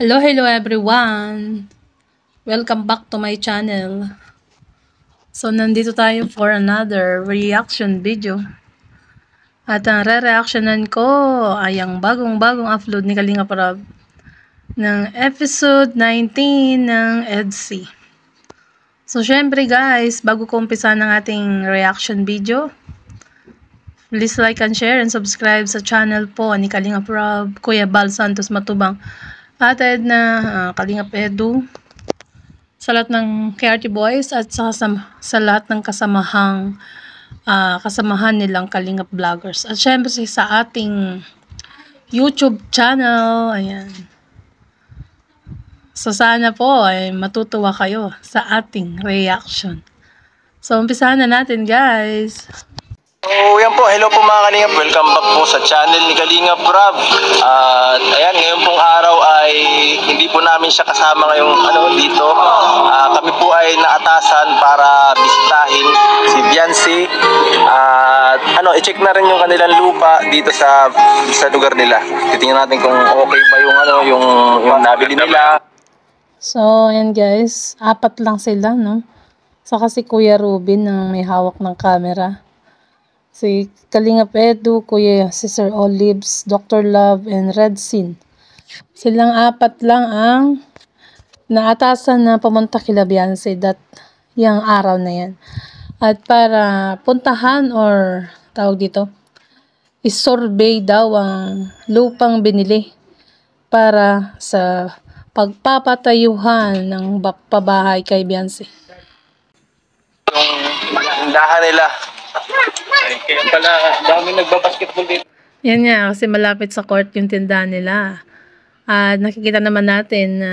Hello everyone! Welcome back to my channel. So, nandito tayo for another reaction video. At ang re-reactionan ko ay ang bagong upload ni Kalinga Prab ng episode 19 ng EDC. So, syempre guys, bago ko umpisa ng ating reaction video, please like and share and subscribe sa channel po ni Kalinga Prab, Kuya Bal Santos Matubang, at Edna, Kalingap Edu, sa lahat ng KRT Boys at sa lahat ng kasamahan nilang Kalingap Vloggers. At syempre sa ating YouTube channel, ayan. So sana po ay matutuwa kayo sa ating reaction. So umpisahan na natin guys. So, yan po. Hello po mga Kalingap. Welcome back po sa channel ni Kalinga Prab. At ayan, ngayon pong araw ay hindi po namin siya kasama ngayong dito. Kami po ay naatasan para bisitahin si Beyonce. At i-check na rin yung kanilang lupa dito sa lugar nila. Titingnan natin kung okay ba yung nabili nila. So, ayan guys. 4 lang sila, no? Saka si Kuya Ruben ang may hawak ng camera. Si Kalingap Edu, si Sir Olives, Dr. Love, and Red Sin. Silang 4 lang ang naatasan na pumunta kila Beyonce yung araw na yan. At para puntahan or tawag dito, isurvey daw ang lupang binili para sa pagpapatayuhan ng pabahay kay Beyonce. Yung tindahan nila. Kaya pala, dami nagbabasketball dito. Yan nga, kasi malapit sa court yung tindahan nila. At nakikita naman natin na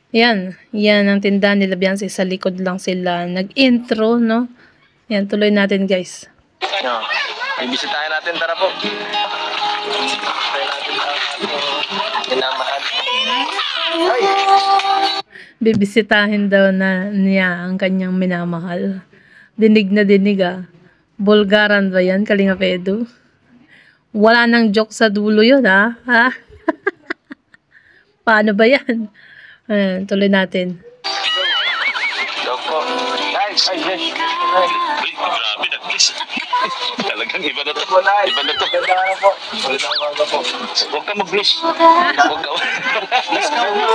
yan ang tindahan nila Beyonce. Sa likod lang sila nag-intro, no? Yan, tuloy natin guys. Ibisitahin natin, tara po. Ibisitahin natin ang minamahal. Ay! Bibisitahin daw niya ang kanyang minamahal. Dinig na dinig Bulgaran ba yan, Kalingap Edu? Wala nang joke sa dulo yun, ha? Paano ba yan? Tuloy natin. Joke po. Ay, grabe, nag-bliss. Talagang iba na to. Iba na to. Ganda na po. Huwag ka mag-bliss. Huwag ka. Bliss ka mo.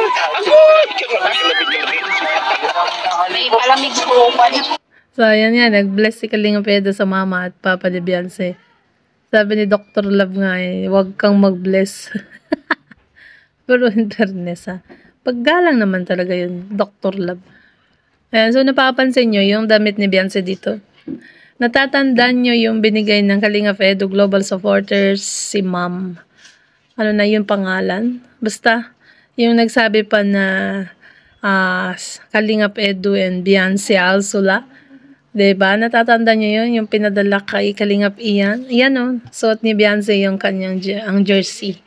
May palamig po pa niya. So, ayan nga, nag-bless si Kalingap Edu sa mama at papa ni Beyonce. Sabi ni Dr. Love nga, huwag kang mag-bless. Pero in fairness, paggalang naman talaga yun, Dr. Love. Ayan, so napapansin nyo yung damit ni Beyonce dito. Natatandaan nyo yung binigay ng Kalingap Edu Global Supporters, si Ma'am. Ano na yung pangalan? Basta, yung nagsabi pa na Kalingap Edu and Beyonce Alsula. Diba? Natatanda niyo yun? Yung pinadala kay Kalingap Ian. Ayan suot ni Beyonce yung kanyang ang jersey.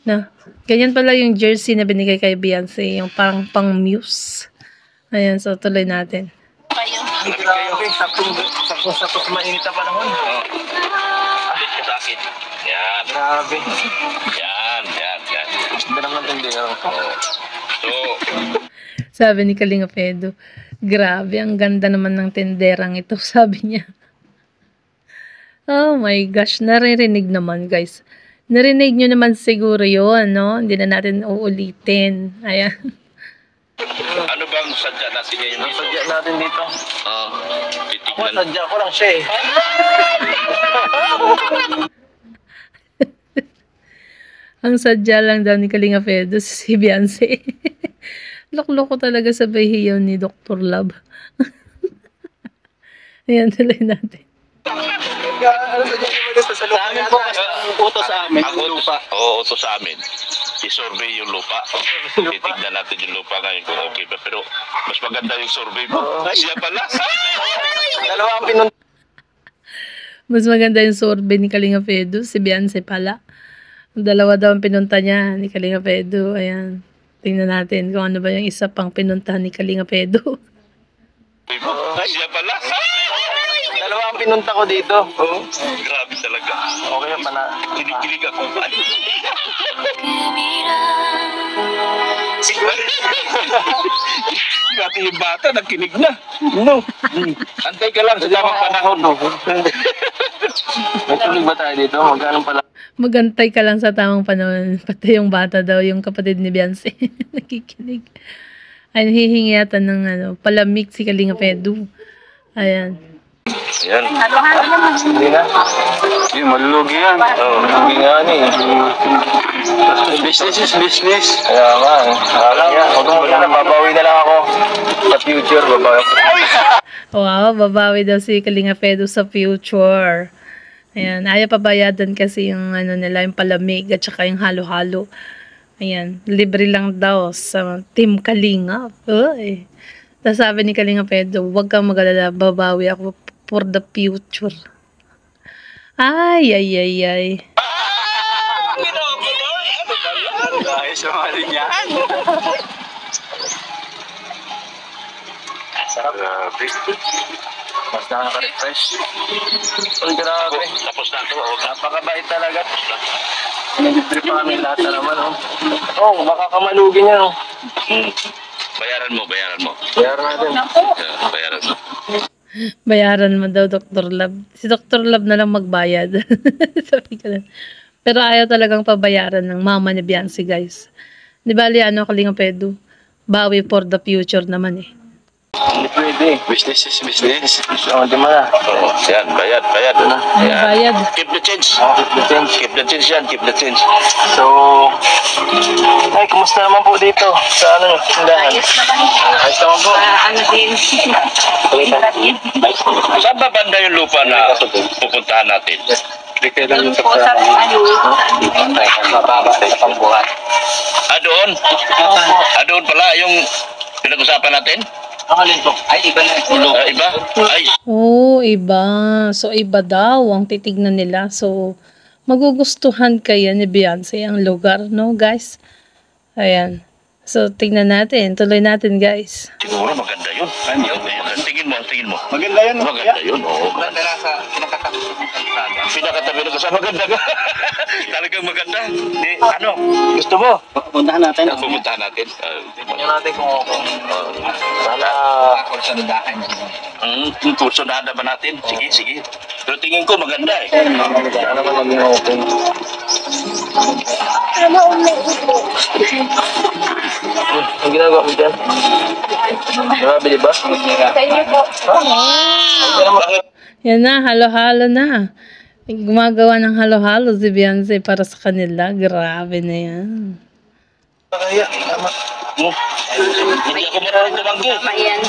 No? Ganyan pala yung jersey na binigay kay Beyonce. Yung parang pang-muse. Ayan, so tuloy natin. Sakto sa mainit na panahon. Sa akin. Yan. Grabe. Yan. Ganda naman itong dinero ko. Sabi ni Kalingap Edu, grabe, ang ganda naman ng tenderang ito, sabi niya. Oh my gosh, naririnig naman guys. Narinig nyo naman siguro yun, no? Hindi na natin uulitin. Ayan. Ano bang sadya natin ngayon? Ang sadya natin dito? Titignan. Sadya ko lang siya Ang sadya lang daw ni Kalingap Edu si Beyonce. Loko-loko talaga sa bahiyaw ni Dr. Love. Ayan, tuloy natin. Sa amin po, utos sa amin yung lupa. Oo, utos sa amin. I-survey yung lupa. Titignan natin yung lupa ngayon kung okay ba. Pero mas maganda yung survey mo. Ay, siya pala. Dalawang pinunta. Mas maganda yung survey ni Kalingap Edu. Si Beyonce pala. Dalawa daw ang pinunta niya ni Kalingap Edu. Ayan. Tingnan natin kung ano ba yung isa pang pinuntahan ni Kalingap Edu. Ay, siya pala. Dalawa ang pinunta ko dito. Grabe talaga. Okay pa na. Kinikilig ako. Dati yung bata, nakinig na. No. Antay ka lang sa tamang panahon. No? May tulig ba tayo dito? Magkano pala? Magantay ka lang sa tamang panahon. Pati yung bata daw, yung kapatid ni Beyonce. Nakikinig. Ay, hihingi yata ng palamig si Kalinga Pedro. Ayan. Yan. Hindi na. Hindi, malulugi yan. Oo, malulugi nga ni. Business is business. Kaya nga eh. Huwag mo na, babawi na lang ako. Sa future, babawi ako. Wow, babawi daw si Kalinga Pedro sa future. Ayan, ayaw pabayadan kasi yung nila, yung palamig at saka yung halo-halo. Ayan, libre lang daw sa Team Kalinga. Uy. Tapos sabi ni Kalinga Pedro, huwag kang mag-alala, babawi ako for the future. Ay. Ayos yung alin yan. Sarap. Grabe. Mas nakaka-refresh. Ang grabe. Tapos na ito. Napakabait talaga. Nilibre pa kami lahat na naman. Oh, makakamalugi niya. Oh. Bayaran mo. Bayaran natin. Bayaran mo. Bayaran mo daw, Dr. Love. Si Dr. Love na lang magbayad. Sabi ko lang. Pero ayaw talagang pabayaran ng mama ni Beyonce, guys. Di bali, Kalinga Pedro? Bawi for the future naman eh. Hindi pwede. Business is business. Oh, di mo na. Oh, yan, bayad na. Ano bayad? Keep the change. Keep the change. Keep the change yan, keep the change. So, ay, kumusta naman po dito sa tindahan? Ayos naman. Ayos naman po. Din. Saan ba banda yung lupa na pupuntahan natin? Doon po sa Mababa sa pambuhat. Doon? Doon pala yung pinag-usapan natin? Alin po? Ay, iba na. Iba? Ay, Oh, iba. So, iba daw ang titignan nila. So, magugustuhan kaya ni Beyonce ang lugar, no, guys? Ayan. So, tingnan natin. Tuloy natin, guys. siguro maganda yun. Tingin mo. Maganda yan. Maganda yun, oo. Maganda na sa pinakatabi ng kalsada. Pinakatabi na kasama maganda ka. Talagang maganda. Gusto mo? Puntahan natin. Pupuntahan natin. Tingnan natin kung sana konsoladahan niya. Kursunahan naman natin. Sige. Pero tingin ko maganda eh. Sana maging okay. Ang ginagawa mo dyan? Nababili ba? Bakit? Yan na, halo-halo na. Gumagawa ng halo-halo si Beyonce para sa kanila. Grabe na yan. Kaya, tama. Hindi ako marunong tumanggi. Ayan.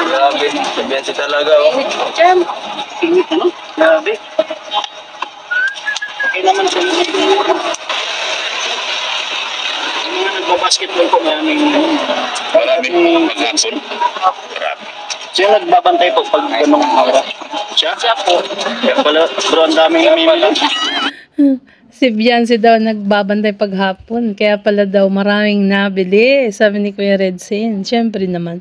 Grabe, sabihan si talaga. Oh. Jam. Grabe. Okay naman sa nagbabasketball ko, maraming Maghapon. Marami. siya nagbabantay po pag ganong oras. Siya po. Kaya pala, bro, ang daming namimili. Si Beyonce daw nagbabantay paghapon. Kaya pala daw maraming nabili. Sabi ni Kuya Redsin. Siyempre naman.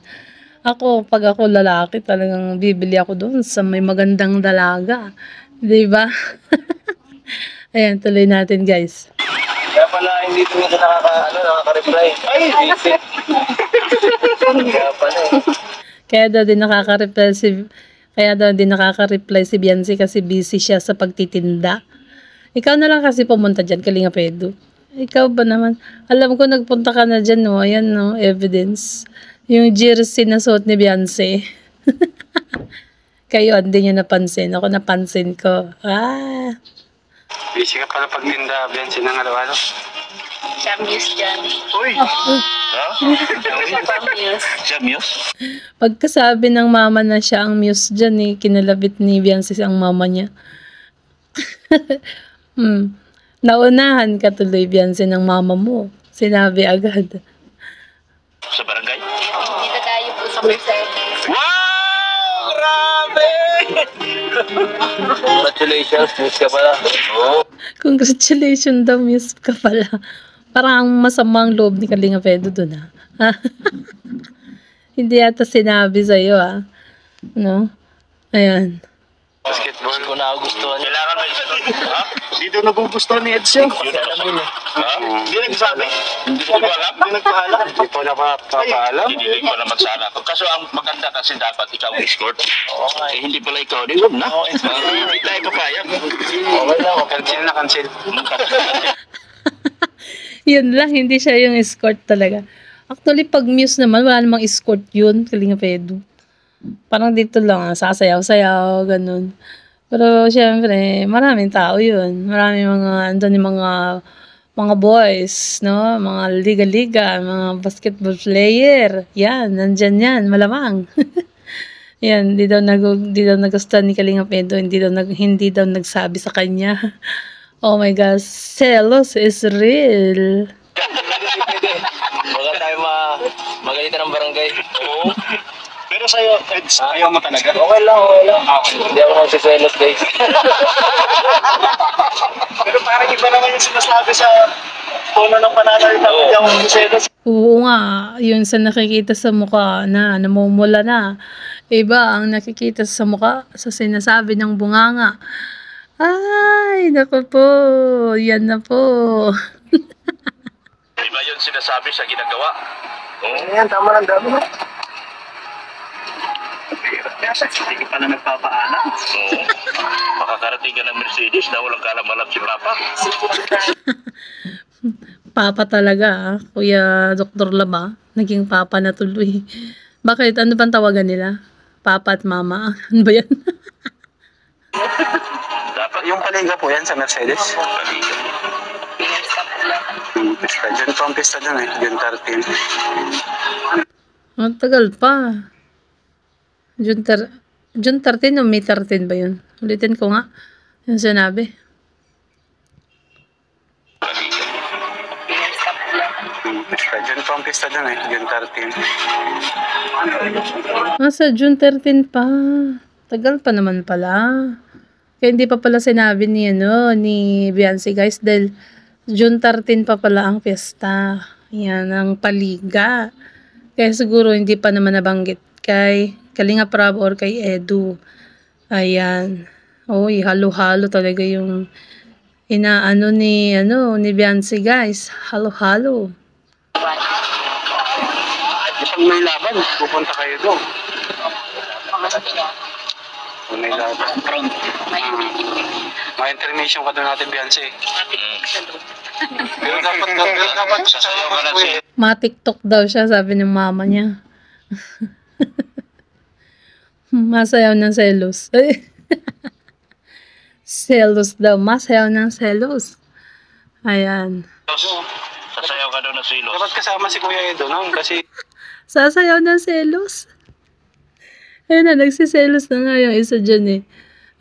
Pag ako lalaki, talagang bibili ako doon sa may magandang dalaga. Diba? Ayan, tuloy natin, guys. Kaya pala, hindi po ito nakaka-reply. Ay, busy. Kaya pala Kaya daw din nakaka-reply si Beyonce kasi busy siya sa pagtitinda. Ikaw na lang kasi pumunta dyan, Kalinga Pedro. Ikaw ba naman? Alam ko nagpunta ka na dyan, no? Ayan, no? Evidence. Yung jersey na suot ni Beyonce. Kayo, hindi nyo napansin. Ako napansin ko. busy ka pala pagtinda, Beyonce ng alaw-alaw. Siya muse dyan. Uy! Siya muse? Pagkasabi ng mama na siya ang muse dyan, kinalabit ni Beyonce ang mama niya. Naunahan ka tuloy, Beyonce, ng mama mo. Sinabi agad. Sa barangay? Dito tayo po sa Mercedes. Wow! Grabe! Congratulations, miss ka pala. Oh. Congratulations daw, muse ka pala. Parang ang masamang loob ni Kalinga Pedro doon, ha? Hindi yata sinabi sa'yo, ha? No? Ayan. Basketball ko na gusto niya. Kailangan may... Ha? Dito nagugustuhan ni Edson. Hindi nagsabi. Hindi ko alam. Hindi nagpaalam. Hindi po napapaalam. Hindi ko naman sana. Kaso ang maganda kasi dapat ikaw escort. Hindi pala ikaw. Di na. Hindi tayo papayag. Okay lang. Cancel na cancel. Yun lang, hindi siya yung escort talaga. Actually, pag Muse naman, wala namang escort yun, Kalinga Pedro. Parang dito lang, sasayaw-sayaw, ganun. Pero, syempre, maraming tao yun. Maraming andun yung mga boys, no? Mga liga-liga, mga basketball player. Yan, nandyan yan, malamang. Yan, di daw nagustuhan ni Kalinga Pedro, hindi daw nagsabi sa kanya. Oh my gosh, selos is real. Baka tayo magalitan ng barangay. Oo. Pero sa'yo, Eds, ayaw mo talaga. Okay lang. Hindi ako magsiselos, guys. Pero parang iba naman yung sinasabi sa tono ng pananalita mo. Hindi ako magsiselos. Oo nga, yun sa nakikita sa mukha na namumula na. Iba ang nakikita sa mukha sa sinasabi ng bunganga. Ay, naku po. Yan na po. Iba yun sinasabi sa ginagawa. Ayan, tama lang, dami na. Hindi ka pala nagpapaalam. Oo. Makakarating ka ng Mercedes na walang kalam-alam si Papa. Papa talaga, Kuya Dr. Lama. Naging papa na tuloy. Bakit? Ano bang tawagan nila? Papa at mama? Ano ba yan? Dapat Yung palinga po yan sa Mercedes. paligan. Pista. Diyan po ang pista dun eh. June 13. Ang tagal pa. June 13 o May 13 ba yun? Ulitin ko nga. Yung sinabi. Pista. Diyan po ang pista dun eh. June 13. Sa June 13 pa. Tagal pa naman pala. Kaya hindi pa pala sinabi ni Beyonce guys dahil June 13 pa pala ang fiesta. Yan ang paliga. Kaya siguro hindi pa naman nabanggit kay Kalinga Prab or kay Edu. Ayan. Oy, halo-halo talaga yung inaano ni Beyonce guys. Halo-halo. Kapag may laban, pupunta kayo doon. Kung may laban. May intermission ka doon natin, Beyonce. Pero dapat Sasayaw ka na si Ma-TikTok daw siya, sabi ng mama niya. Masayaw ng selos. Selos daw. Masayaw ng selos. Ayan. Sasayaw ka daw na silos. dapat kasama si Kuya Edo noon kasi Sasayaw ng selos. Ayun na, nagsiselos na nga yung isa dyan eh.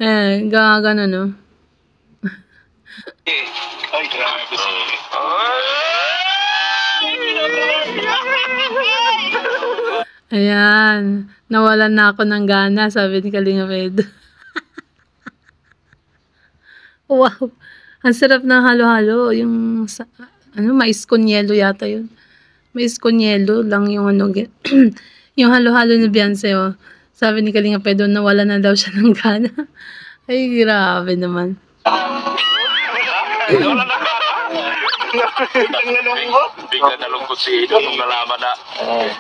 Ayan, gano'n no. Ay, grabe si Ayan, nawalan na ako ng gana, sabi ni Kalinga Pedro. Wow, ang sarap ng halo-halo. Yung, mais con yelo yata yun. Mais con yelo lang yung yung halo-halo ni Beyonce, oh. Sabi ni Kalinga Pedro, nawala na daw siya ng gana. Ay, grabe naman. Bigla nalungkot si Ido nung nalaman na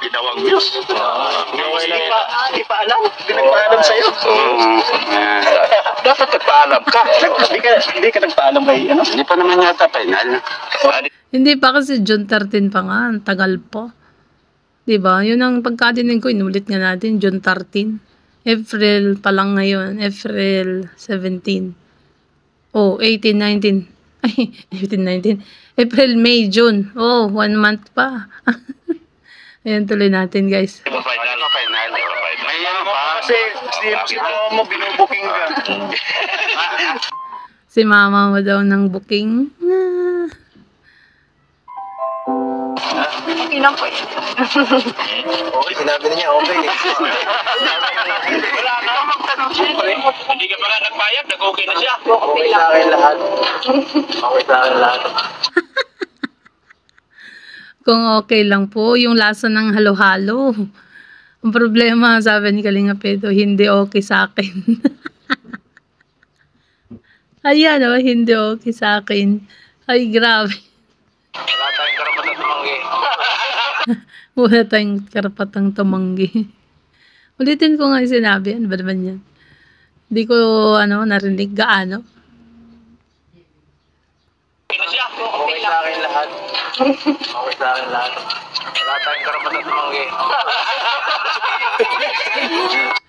ginawang Diyos. Hindi pa alam. Hindi nagpaalam sa'yo. Dapat nagpaalam ka. Hindi ka nagpaalam kay hindi pa naman yata final. Hindi pa kasi June 13 pa nga, ang tagal po. Diba? Yun ang pagkadinig ko, inulit nga natin, June 13. April pa lang ngayon, April 17. Oh, 18, 19. Ay, 18, 19. April, May, June. Oh, 1 month pa. Ayan, tuloy natin, guys. Final. May ano pa. Kasi si mo binubuking ka. Si mama mo daw ng booking. Okay lang po yun. Okay, sinabi na niya, okay. Wala ka magtanong siyempre. Hindi ka pa nga nagpayag, nag-okay na siya. Okay sa akin lahat. Okay sa akin lahat. Kung okay lang po, yung lasa ng halo-halo. Ang problema, sabi ni Kalinga Pedro, hindi okay sa akin. Ayan, oh, hindi okay sa akin. Ay, grabe. Wala tayong karapatan tumanggi. Wala tayong karapatang tumanggi. Ulitin ko nga yung sinabi. Ano ba naman yan? Hindi ko, narinig gaano. Okay sa akin lahat. Okay sa akin lahat. Wala tayong karapatan tumanggi.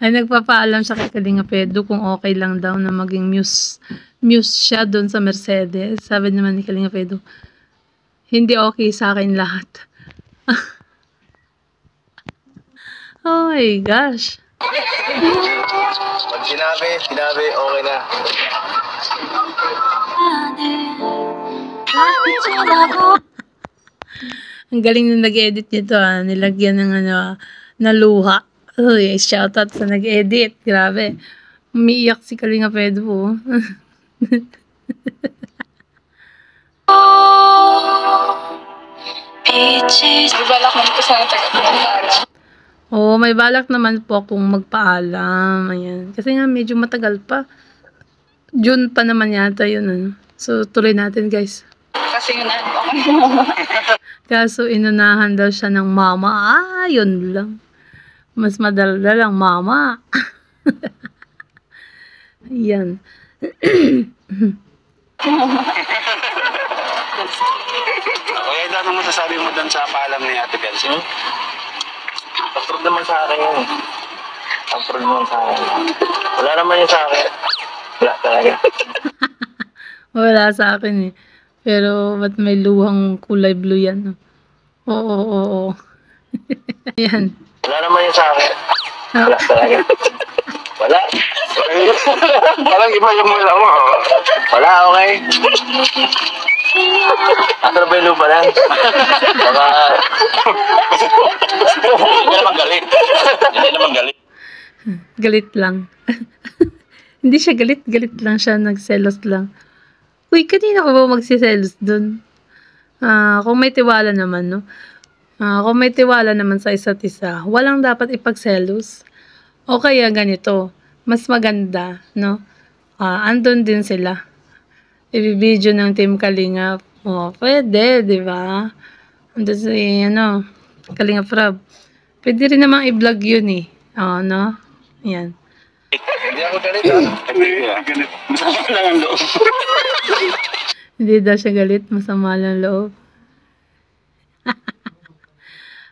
Ay, nagpapaalam siya kay Kalinga Pedro kung okay lang daw na maging muse siya doon sa Mercedes. Sabi naman ni Kalinga Pedro, hindi okay sa akin lahat. Oh my gosh. Pag sinabi, okay na. Ang galing na nag-edit nito, nilagyan ng na luha. Uy, shoutout sa nag-edit. Grabe. Umiiyak si Kalinga Pedro. May balak mo po sana taga-pagpapaalam. Oo, may balak naman po akong magpaalam. Ayan. Kasi nga medyo matagal pa. June pa naman yata yun. So, tuloy natin guys. Kasi yun ako. Kaso inunahan daw siya ng mama. Yun lang. Mas madaldal ang mama. Ayan. Kuya, anong masasabi mo doon sa paalam ni Ate Benson? Approve naman sa akin yun. Approve naman sa akin. Wala naman yun sa akin. Wala talaga. Wala sa akin eh. Pero ba't may luhang kulay blue yan? Oo. Ayan. Wala naman yun sa akin. Wala talaga. Wala. Parang iba yung mula mo. Wala, okay. Asa ba yung lupa lang? Baka... Hindi naman galit. Hindi naman galit. Galit lang. Hindi siya galit lang siya. Nagselos lang. Uy, kanina ko ba magsiselos dun? Kung may tiwala naman, no? Kung may tiwala naman sa isa't isa, walang dapat ipagselos. O kaya ganito, mas maganda, no? Andun din sila. Ibibideo ng Team Kalingap. Pwede, di ba? Andun si, Kalingap Rob. Pwede rin namang i-vlog yun eh. No? Yan. Hindi ako galit, ha? Galit. Masama lang ang loob. Hindi daw siya galit, masama lang loob.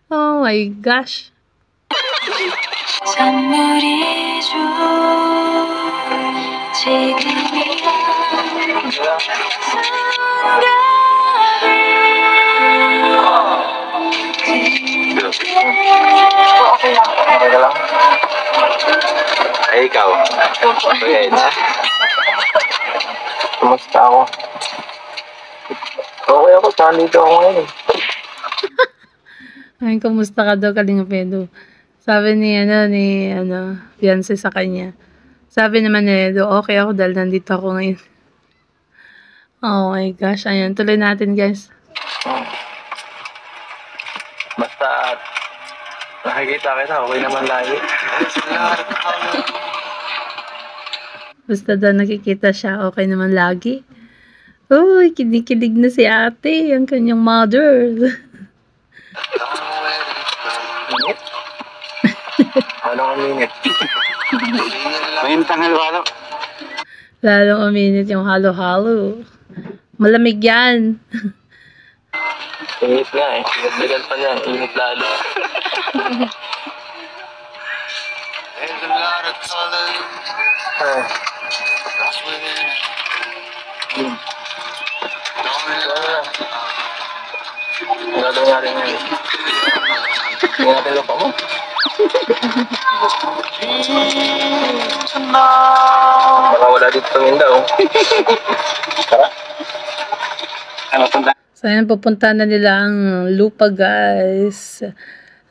Oh my gosh. Okay ka lang? Ay, ikaw. Okay, na. Kumusta ako? Okay ako, saan dito ako ngayon. Ay, kamusta ka daw, Kalinga Pedro? Sabi ni Beyonce sa kanya. Sabi naman ni Edo, okay ako dahil nandito ako ngayon. Oh my gosh, ayan. Tuloy natin, guys. Basta, nakikita kita, okay naman lagi. Basta daw nakikita siya, okay naman lagi. Uy, kinikilig na si ate, ang kanyang mother. Minit? Anong minit? Mainit ang halo-halo. Lalong uminit yung halo-halo. Malamig yan. Init nga eh. Init pa niya. Init lalo. Gagawin natin ngayon. Hindi natin lupa mo. Baka wala dito tumingin daw. Tara. Ano tanda? So, ayan, pupunta na nila ang lupa, guys.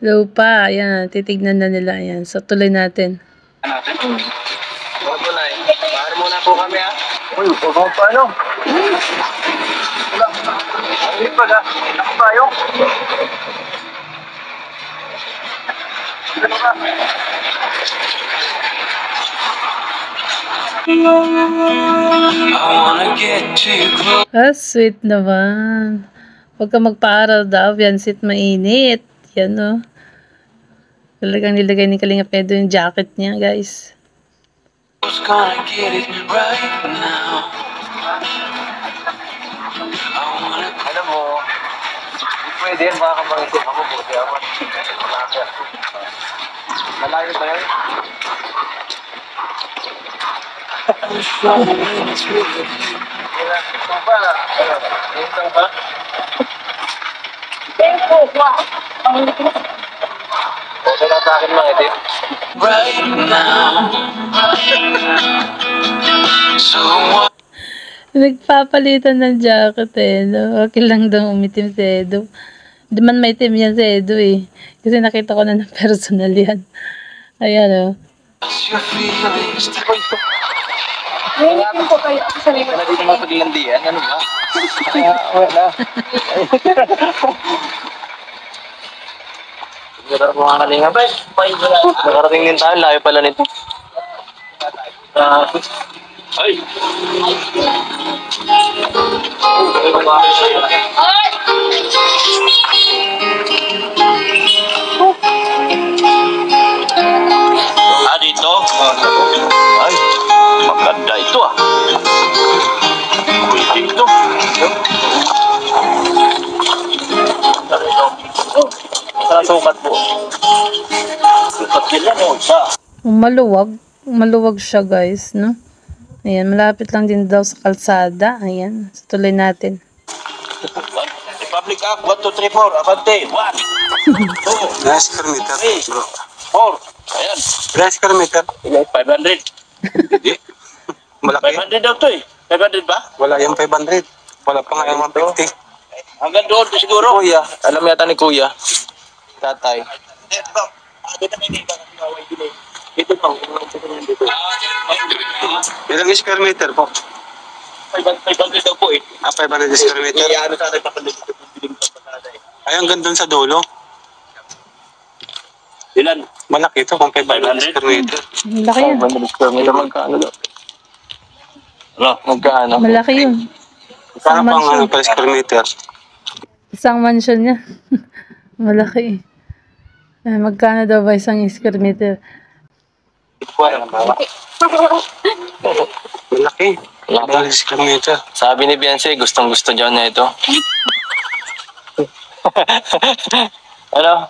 Lupa, ayan, titignan na nila, ayan. So, tuloy natin. Huwag mo na eh. Bahar muna po kami ha. Uy, huwag mo pa ano? Hindi pa ga. Ako tayo. Ano ba? Ah, sweet naman. Huwag ka magpa-aral daw. Yan, sit mainit. Yan, oh. Talagang nilagay ni Kalinga Pedro yung jacket niya, guys. Alam mo, pwede yan, baka mag-isip ako, buti ako. Malayo ba yun? Ito ba? Ito ba? Okay na sa akin mga edit. Nagpapalitan ng jacket eh, no? Okay lang daw umitim si Edo. Di man may itim yan si Edo eh. Kasi nakita ko na ng personal yan. Ayan, oh. Ngayon po kayo ako sa liwan. Wala dito mapaglandian, ano ba? Wala. Siguro mga kalinga ba? Nakarating din tayo, layo pala nito. Ay! Dito? Ay, maganda ito ah. Dito. Sukat po. Sukat nila mo isa. Maluwag siya, guys, no? Ayan, malapit lang din daw sa kalsada. Ayan, so tuloy natin. Republic Act 1, 2, 3, 4. Abante. 1, 2, Nice kilometer, 3, bro. 4. Ayan. Nice kilometer. 500. Hindi. Malaki. 500 daw to eh. 500 ba? Wala yung 500. Wala pa nga yung 150. Hanggang doon to siguro. Kuya, alam yata ni Kuya. Tatay. Ito pa. Ilang square meter po? 500 daw po eh. 500 square meter. Ano sa atin papalit ito kung biling pa pasada eh. Ay, hanggang doon sa dulo. Ilan? Malaki ito kung 500 500? square meter. Malaki yun. Magkano daw? Ano? Magkano? Malaki yun. Kano pang ano pa square meter? Isang mansion niya. Malaki. Ay, magkano daw ba isang square meter? Malaki. 500 square meter. Sabi ni Beyonce, gustong-gusto dyan na ito. Ano?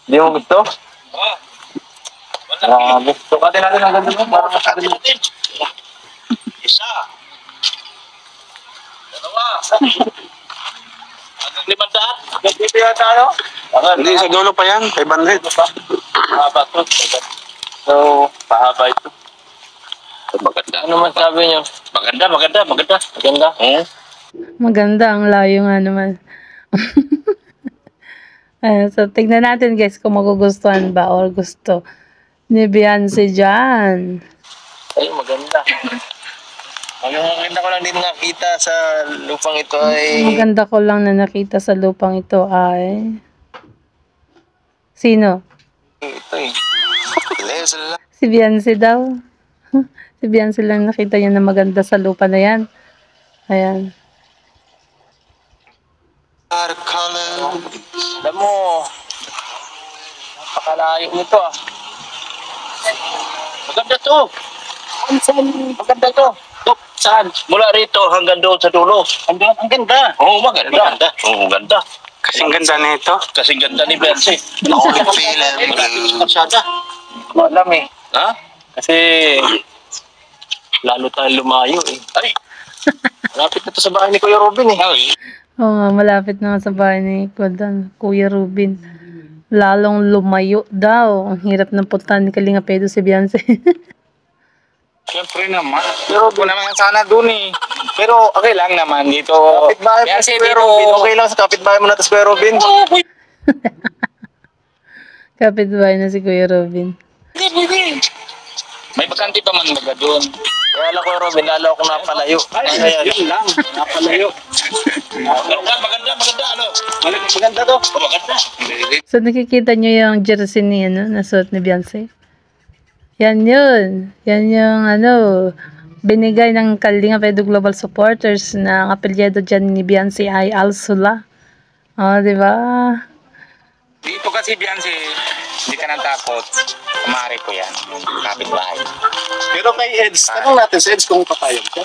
Hindi mo gusto? Grabe. Sukatin natin ang ganda mo para masabi natin. Isa. Dalawa. Hanggang 500. Dito yata ano? Hindi, sa dulo pa yan. 500. Mahaba to. So, Mahaba ito. Maganda. ano masabi nyo? Maganda. Maganda? Maganda, ang layo nga naman. So, tignan natin guys kung magugustuhan ba or gusto ni Beyonce dyan. Ay, maganda. Ang maganda ko lang din nakita sa lupang ito ay... Maganda ko lang na nakita sa lupang ito ay... Sino? Ito eh. Si Beyonce daw. Si Beyonce lang nakita niya na maganda sa lupa na yan. Ayan. Alam mo, napakalayo nito ah. Maganda to. Maganda to. Saan? Mula rito hanggang doon sa dulo. Ang ganda. Oo, maganda. Oo, ganda. Kasing ganda na ito. Kasing ganda ni Beyonce. Malapit sa kalsada. Alam eh. Ha? Kasi lalo tayong lumayo eh. Ay. Malapit na to sa bahay ni Kuya Robin eh. Ay. Oo nga, malapit na nga sa bahay ni Kuya Rubin. Lalong lumayo daw. Ang hirap ng puntahan ni Kalinga Pedro si Beyonce. Siyempre naman. Pero Ako naman sana dun eh. Pero okay lang naman dito. kapitbahay mo na si Kuya Robin. Okay lang sa kapitbahay mo na to si Kuya Robin. Kapitbahay na si Kuya Robin. May bakante pa man baga doon. Kaya lang Kuya Robin, lalo akong napalayo. Yun lang. Napalayo. Maganda. Ano? Maganda to. Oh, maganda. So nakikita nyo yung jersey ni, na suot ni Beyonce? Yan yun. Yan yung binigay ng Kalingap Edu Global Supporters na ang apelyido dyan ni Beyonce ay Alsula. Di ba? Dito kasi Beyonce, hindi ka nang takot. Kumari ko yan. Kapit-bahay. Pero kay Eds, tanong natin sa Eds kung papayag siya.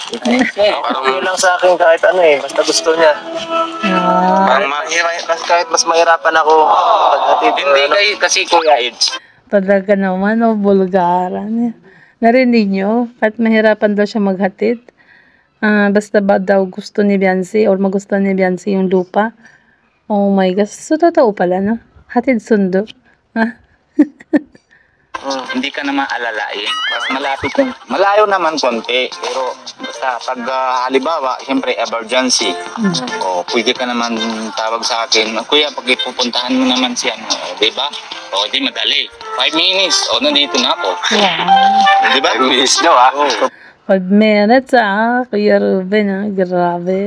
Parang yun lang sa akin kahit ano eh, basta gusto niya. Parang Kahit mas mahirapan ako paghatid. hindi kasi Kuya Eds. Talaga naman, bulgaran. Narinig nyo? Kahit mahirapan daw siya maghatid. Basta ba daw gusto ni Beyonce or magustuhan ni Beyonce yung lupa. Oh my gosh. So, totoo pala, no? Hatid sundo. Ha? Hindi ka naman alalain. Mas malapit yung, malayo naman konti. Pero basta pag halimbawa, siyempre emergency. O pwede ka naman tawag sa akin, Kuya, pag ipupuntahan mo naman siya, di ba? O di madali. 5 minutes. O nandito na ako. Di ba? 5 minutes daw ah. 5 minutes, Kuya Ruben, Grabe.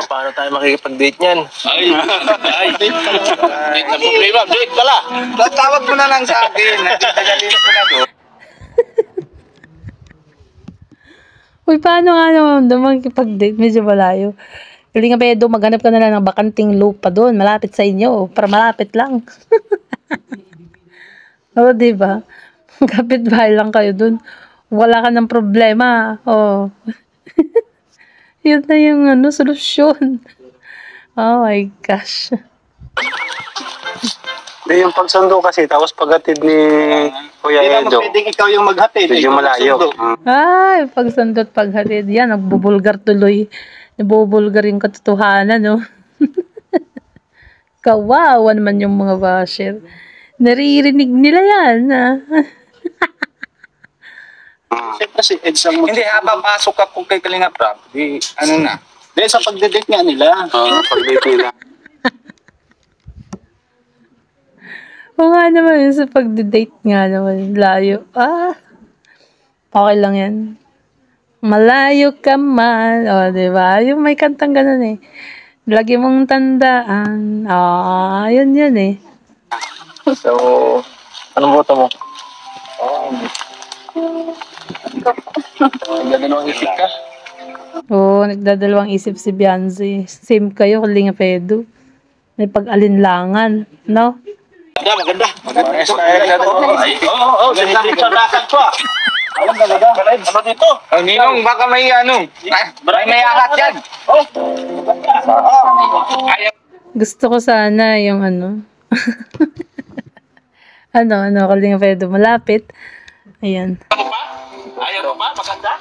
Paano tayo makikipag-date niyan? Date pala. Date na problema. Date pala. Tawag mo na lang sa akin. Nagdagalin ko na doon. Uy, paano nga naman makikipag-date? Medyo malayo. Kalingap Edu, maghanap ka na lang ng bakanting lupa doon. Malapit sa inyo. Para malapit lang. O, diba? Kapit-bahay lang kayo doon. Wala ka ng problema. O. Yun na yung solusyon. Oh my gosh. Hindi yung pagsundo kasi, tapos paghatid ni Kuya Hindi naman Edo. pwedeng ikaw yung maghatid. Medyo ikaw malayo. magsundo. Ay, pagsandot, paghatid. Yan, nagbubulgar tuloy. Nabubulgar yung katotohanan, no? Kawawa naman yung mga basher. Naririnig nila yan, Siyempre si Eds ang Hindi, habang pasok ako kay Kalingap Rap, ano na? Dahil sa pagdedate nga nila. Pag-date nila. Oo nga naman, yun sa pagdidate nga naman, layo. Okay lang yan. Malayo ka man. O, diba? Yung may kantang ganun eh. Lagi mong tandaan. Yun eh. So, anong boto mo? Nagdadalawang isip ka. Oo, nagdadalawang isip si Beyonce. Same kayo, Kalingap Edu. May pag-alinlangan, no? Maganda. Oo, ganda rin sa lakad ko ah. Alam talaga. Ano dito? Ninong, baka may may akat yan. Gusto ko sana yung Kalingap Edu, malapit. Ayan. Ayaw mo ba? Maganda?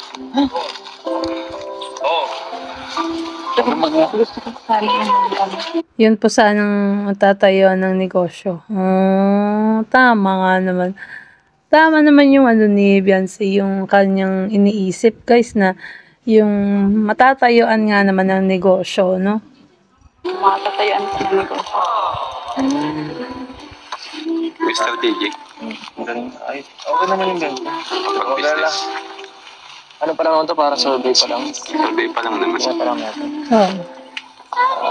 Oo. Yun po sanang tatayuan ng negosyo. Tama nga naman. Tama naman yung ni Beyonce, yung kanyang iniisip, guys, na yung matatayuan nga naman ng negosyo, no? Matatayuan ka ng negosyo. May strategic. Ay, okay naman yung ganito. Pag-business. Ano pa naman ito? Para survey pa lang. Survey pa lang naman. Isa pa lang natin. Oh.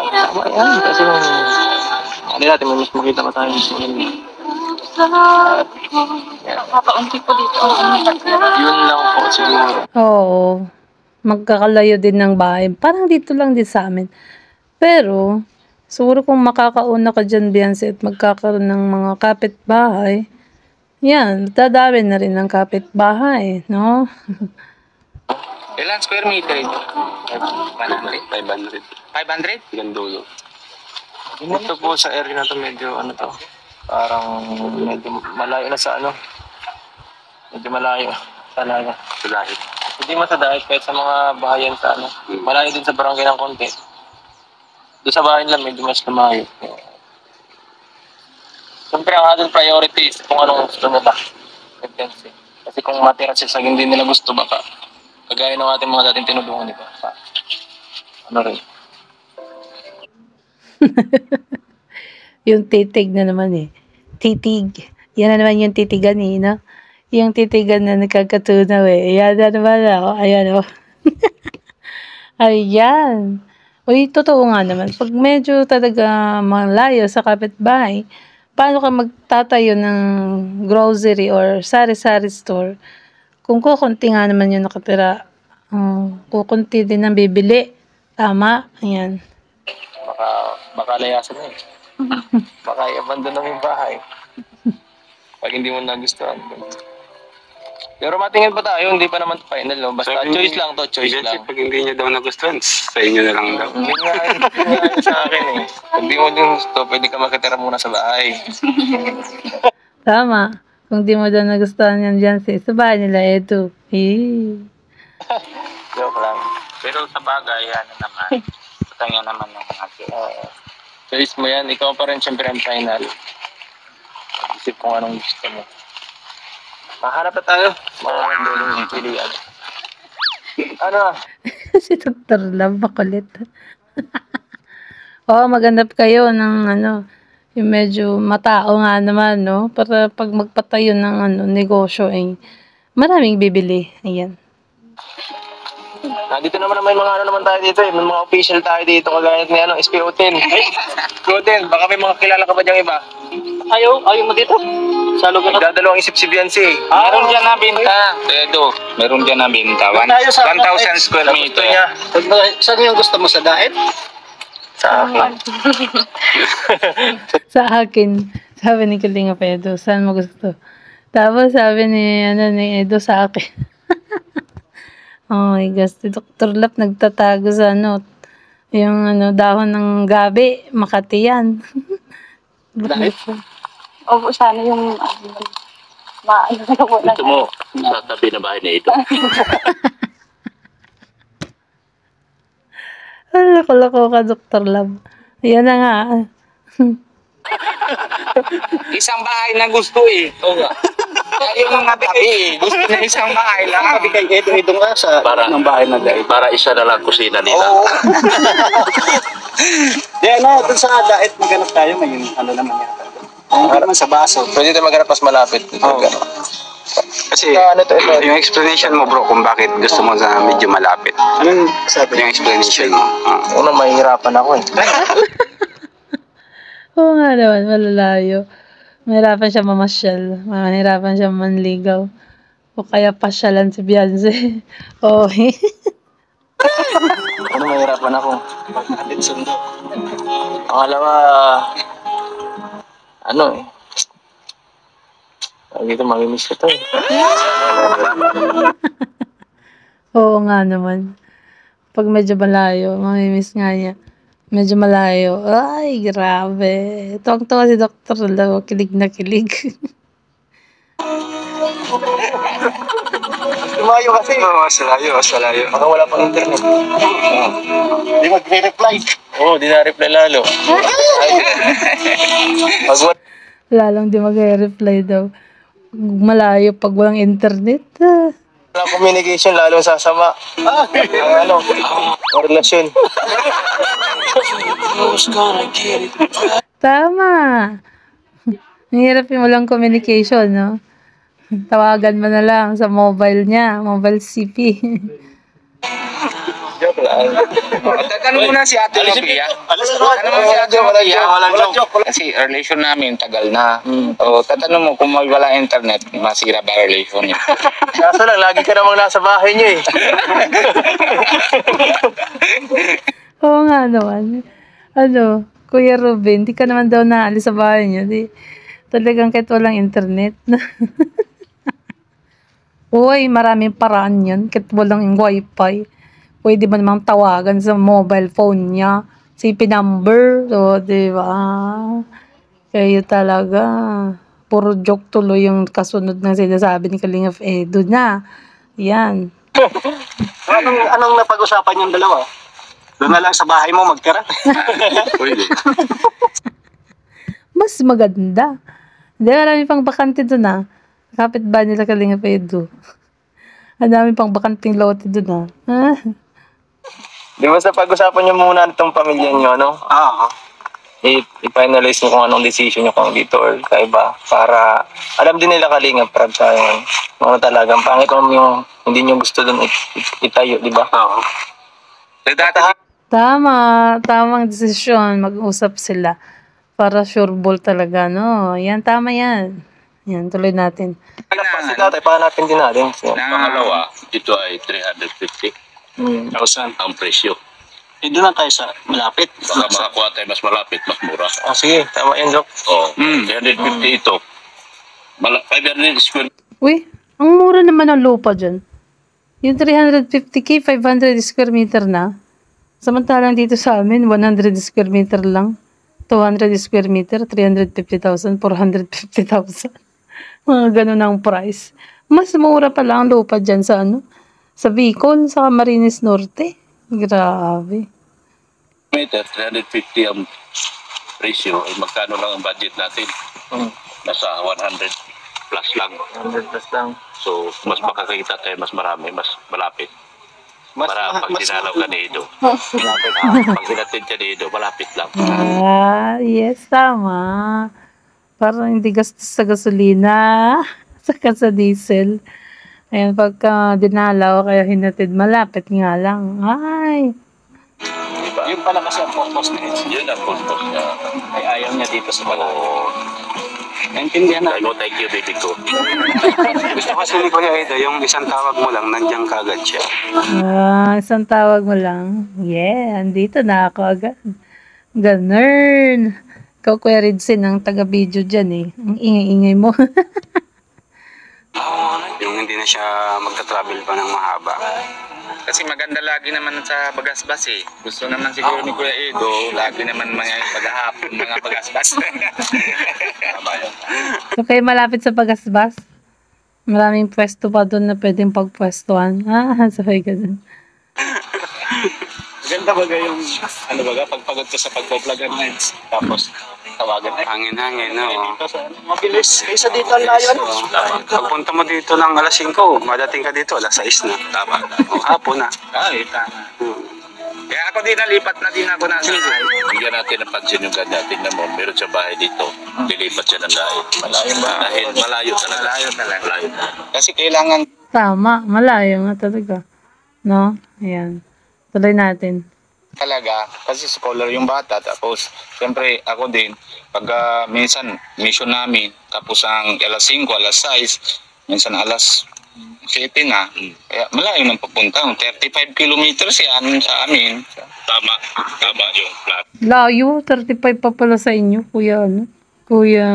Tama yan. Kasi kung ano natin, may mas makita pa tayo. Kakaunti po dito ang Yun lang po siguro. Oo. Magkakalayo din ng bahay. Parang dito lang din sa amin. Pero, siguro kung makakauna ka dyan, Beyonce, at magkakaroon ng mga kapitbahay, yan, dadami na rin ng kapitbahay, no? Ilan square meter ito? 500. 500? Gandulo. Ito po sa area na to medyo parang medyo malayo na sa medyo malayo talaga. Tulahit. Hindi matadahit kahit sa mga bahayan sa malayo din sa barangay ng konti. Doon sa bahay lang medyo mas lumayo. Siyempre ang ating priority is kung anong gusto nila. Kasi kung matira siya sa hindi nila gusto baka kagaya ng ating mga dating tinulungan nila. Rin. Yung titig na naman eh. Titig. Yan na naman yung titigan eh, no? Yung titigan na nagkakatunaw eh. Ayan na naman Ayan Ayan. Uy, totoo nga naman. Pag medyo talaga malayo sa kapitbahay, paano ka magtatayo ng grocery or sari-sari store? Kung kukunti nga naman yung nakatira, Oh, kukunti din ang bibili. Tama. Ayan. Baka layasan na eh. Baka i-abandon na yung bahay. Pag hindi mo nagustuhan. Pero matingin pa tayo, hindi pa naman final, no? Basta choice lang to, choice lang. Pag hindi niya daw nagustuhan, sa inyo na lang daw. Hindi nga sa akin eh. Pag di mo din gusto, pwede ka makitira muna sa bahay. Tama. Kung di mo daw nagustuhan yan dyan, sa bahay nila, eto. Joke lang. Pero sa bagay, ano naman, sa kanya naman yung mga Choice mo yan, ikaw pa rin siyempre ang final. Isip kung anong gusto mo. Mahanap na tayo. Mga dolong pilihan. Ano? Si Dr. Love, makulit. Oo, maghanap kayo ng yung medyo matao nga naman, no? Para pag magpatayo ng negosyo, maraming bibili. Ayan. Dito naman may mga naman tayo dito eh. May mga official tayo dito kagaya ni SP Hotel. Hotel, baka may mga kilala ka ba diyang iba? Ayaw mo dito? Sa lugar na? Nagdadalawang isip si Beyonce. Meron dyan na binta, Pedro. Meron dyan na binta. 1,000 square meter. niya. Saan yung gusto mo sa daet? Sa akin. Sa akin, sabi ni Kalinga Pedro, saan mo gusto? Tapos sabi ni Edo sa akin. Oh my gosh, si Dr. Lap nagtatago sa yung dahon ng gabi, Makati yan. Dahil? Opo, sana yung maano na po na. Gusto mo sa tabi na bahay na ito? Lako-lako ka, Dr. Lab. Yan na nga. Isang bahay na gusto eh. Oo nga. Yung mga tabi, gusto na isang bahay lang. Sabi kay Edo nga sa ng bahay na daet. Para isa na lang kusina nila. Oo. Dun sa daet maghanap tayo. May naman yata. Hindi naman sa baso. Pwede tayo maghanap mas malapit. Kasi yung explanation mo bro kung bakit gusto mo sa medyo malapit. Anong sabi? Yung explanation mo. Una, mahihirapan ako eh. Oo nga naman, malalayo. Mahirapan siya mamasyal. Mahirapan siya manligaw. O kaya pasyalan si Beyonce. Oo. Ano, mahihirapan ako. Pagkatid sundo. Pangalawa, dito mamimiss ko to eh. Oo nga naman. Pag medyo malayo, mamimiss nga niya. Medyo malayo. Ay, grabe. Tuwang-tuwa si Dr. Love. Kilig na kilig. Lumayo kasi. Oo, sa layo. Baka wala pang internet. Hindi magre-reply. Oo, di na-reply lalo. Lalong di mag-reply daw. Malayo pag walang internet. Walang communication, lalong sasama. Ang relasyon. Tama. Mahirap yung walang communication, no? Tawagan mo na lang sa mobile niya. Mobile CP. Joke lang. Tatanong mo na si Ate Lopia. Tatanong mo si Ate Lopia. Walang joke. Kasi relation namin tagal na. O tatanong mo kung wala internet, masira ba relation niya? Kaso lang, lagi ka namang nasa bahay niyo eh. Oo nga naman. Kuya Ruben, di ka naman daw naalis sa bahay niyo. Talagang kahit walang internet. Uy, maraming paraan yan. Kahit walang wifi. Pwede ba namang tawagan sa mobile phone niya? CP number. So, di ba? Kayo talaga. Puro joke tuloy yung kasunod ng sinasabi ni Kalingap Edo na. Yan. Anong napag-usapan yung dalawa? Doon na lang sa bahay mo magtira. Pwede. Mas maganda. Hindi, marami pang bakante doon Kapit ba nila Kalingap Edo? Ang dami pang bakanting lote doon Di ba sa pag-usapan niyo muna itong pamilya niyo, no? Oo. I-finalize niyo kung anong decision niyo kung dito or sa iba. Para alam din nila Kalingap Prab sa yung talagang pangit yung hindi niyo gusto doon itayo, di ba? Oo. Tamang desisyon. Mag-usap sila. Para sure ball talaga, no? Yan, tama yan. Yan, tuloy natin. kasi dati, pahanapin din natin. So, Pangalawa, ito ay 350 1,000. ang presyo. Doon lang tayo sa malapit. Baka makakuha tayo mas malapit, mas mura. Sige, tama yan, Dok. Oo, 350 ito. 500 square Uy, ang mura naman ng lupa dyan. Yung 350k, 500 square meter na. Samantalang dito sa amin, 100 square meter lang. 200 square meter, 350,000, 450,000. Mga ganun ang price. Mas mura pa lang ang lupa dyan sa sa Bicol, sa Camarines Norte. Grabe. meter, 350 ang presyo. Ay magkano lang ang budget natin? Nasa 100 plus lang. 100 plus lang. So, mas makakita tayo mas marami, mas malapit. Para pag dinalaw ka dito. Pag hinatid ka dito, malapit lang. Yes, tama. Parang hindi gastos sa gasolina, saka sa diesel. Ayan, pagka dinalaw, kaya hinatid, malapit nga lang. Ay, Diba? Yung pala kasi ang purpose na yun. Yun ang purpose niya. Ay ayaw niya dito sa malayo. Oo. Naintindihan na. Thank you, baby ko. Gusto kasi ni Kuya Edo, yung isang tawag mo lang, nandiyan kagad siya. isang tawag mo lang. Yeah, andito na ako agad. Ganun. Ikaw, Kuya Ridsin, ang taga-video dyan eh. Ang ingay-ingay mo. Yung hindi na siya magta-travel pa ng mahaba. Kasi maganda lagi naman sa bagasbas eh. Gusto naman siguro ni Kuya Edo, lagi naman mga paghahapon, mga bagasbas. Tama yun. So, kayo malapit sa Pagasbas. Maraming pwesto pa doon na pwedeng pagpwestuhan. Sabay ganun. Ganda baga yung, pagpagod ka sa pag-vlog nights. Tapos, tawagan ay Hangin-hangin, no? mabilis. Kaysa dito ang layo, ano? Pagpunta mo dito ng alas 5, madating ka dito, alas 6 na. Tama. Hapon na. Ay, tama. Kaya ako din nalipat na din ako na sa Bigyan natin ng pansin yung ganda. Tingnan mo, meron siya bahay dito. Dilipat siya ng dahil. Dahil malayo talaga. Malayo. Kasi kailangan Tama, malayo nga talaga. No? Ayan. Tuloy natin. talaga, kasi scholar yung bata, tapos siyempre ako din, pag minsan mission namin, tapos ang alas 5, alas 6, minsan alas 7 na, kaya malayo nang papunta, 35 kilometers yan sa amin. Tama yung flat. Layo, 35 pa pala sa inyo, Kuya, Kuya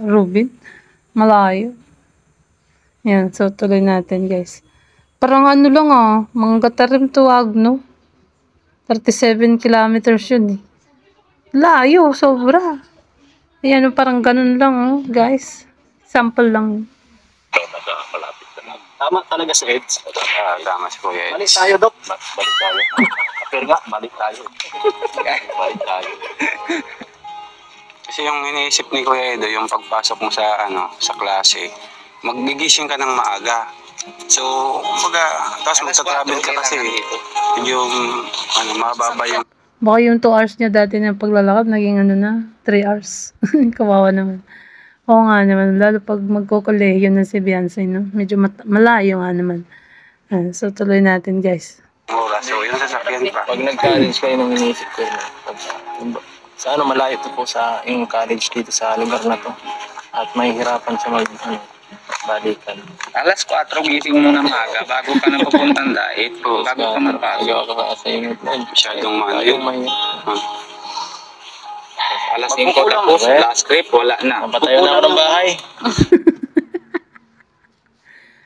Ruben. Malayo. Yan, so tuloy natin, guys. Parang lang mga Gatarim tuwag, no? 37 kilometers yun, eh. Layo, sobra. Ayan, parang ganun lang, guys. Sample lang. Malapit na lang. Tama talaga sa Eds. Tama si Kuya Eds. Balik tayo, Dok. Balik tayo. Pero nga, balik tayo. Balik tayo. Kasi yung iniisip ni Kuya Edo, yung pagpasok mo sa sa klase, magigising ka ng maaga. So, tapos magta-travel ka kasi, yung mababa yung Baka yung 2 hours niya dati na paglalakad, naging 3 hours. Kawawa naman. Oo nga naman, lalo pag magko-kolehiyo na si Beyonce, no? Medyo malayo nga naman. So, tuloy natin, guys. oras. So, yung sasakyan pa. Pag nag-college kayo nung inisip ko na, sa malayo to po sa yung college dito sa lugar na to. At mahihirapan siya balikan. alas 4 gising mo na maga bago ka na pupuntang dait, bago ka mapasok. Magawa ka pa sa inyo. Masyadong Yung Alas 5 tapos, last trip, wala na. Napatayo na ako ng bahay.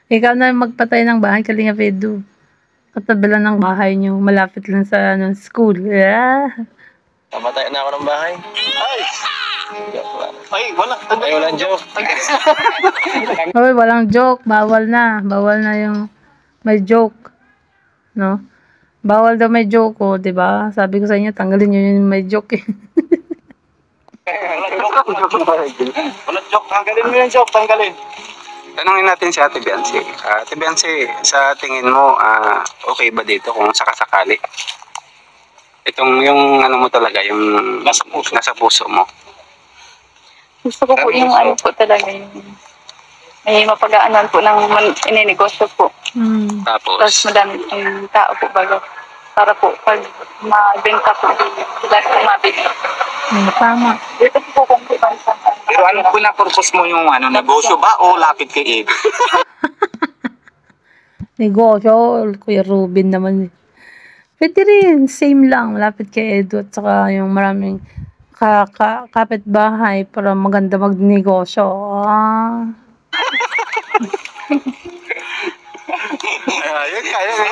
Ikaw na magpatay ng bahay, Kalinga Fedu. Katabi lang ng bahay nyo, malapit lang sa school. Yeah. Napatayo na ako ng bahay. Ay, wala. Ay, walang joke. Hoy, walang joke. Bawal na. Bawal na yung may joke. No? Bawal daw may joke, di ba? Sabi ko sa inyo, tanggalin nyo yung may joke, eh. Walang joke. Tanggalin mo yung joke. Tanggalin. Tanungin natin si Ate Beyonce. Ate Beyonce, sa tingin mo, okay ba dito kung sakasakali? Itong yung mo talaga, yung nasa puso mo. Gusto ko po yung po talaga yung may mapag-aanan po ng ininegosyo po. Hmm. Tapos Tapos, madami pong tao po bago. para po pag mabenta po, sila po mabenta. Tama. Dito po kung sa Pero ano po na purpose mo yung negosyo ba o lapit kay Edo? Negosyo, Kuya Ruben naman eh. Pwede rin, same lang, malapit kay Edo at saka yung maraming kapitbahay para maganda magnegosyo.